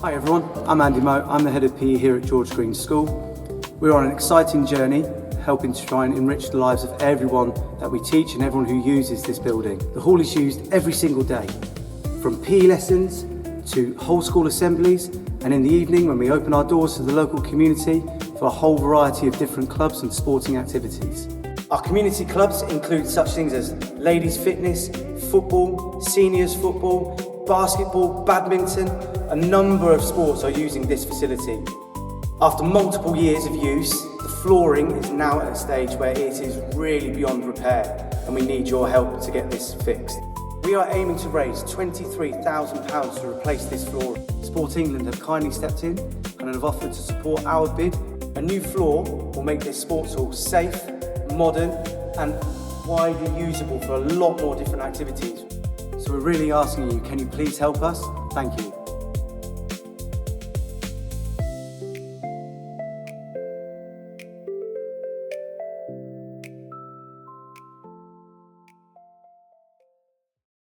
Hi everyone, I'm Andy Moe. I'm the head of PE here at George Green School. We're on an exciting journey, helping to try and enrich the lives of everyone that we teach and everyone who uses this building. The hall is used every single day, from PE lessons to whole school assemblies, and in the evening when we open our doors to the local community for a whole variety of different clubs and sporting activities. Our community clubs include such things as ladies fitness, football, seniors football, basketball, badminton. A number of sports are using this facility. After multiple years of use, the flooring is now at a stage where it is really beyond repair, and we need your help to get this fixed. We are aiming to raise £23,000 to replace this floor. Sport England have kindly stepped in and have offered to support our bid. A new floor will make this sports hall safe, modern and widely usable for a lot more different activities. So we're really asking you, can you please help us? Thank you.